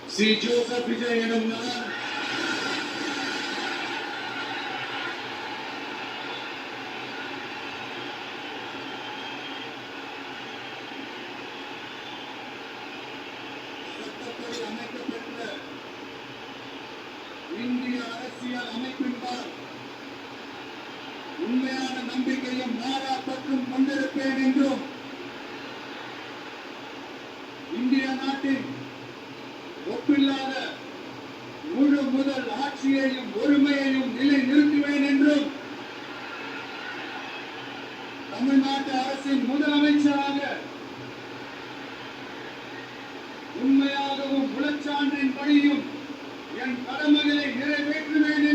C Joseph Vijay எனும் நான் சட்டப்படி அமைக்கப்பட்ட இந்திய அரசியல் அமைப்பின்பால் உண்மையான நம்பிக்கையும் மாறா பற்றும் கொண்டிருப்பேன் என்றும் இந்திய நாட்டின் ஒப்பில்லாத முழு முதல் ஆட்சியையும் ஒருமையையும் நிலை நிறுத்துவேன் என்றும் தமிழ்நாட்டு அரசின் முதலமைச்சராக உண்மையாகவும் உளச்சான்றின் படியும் என் கடமைகளை நிறைவேற்றுவேன்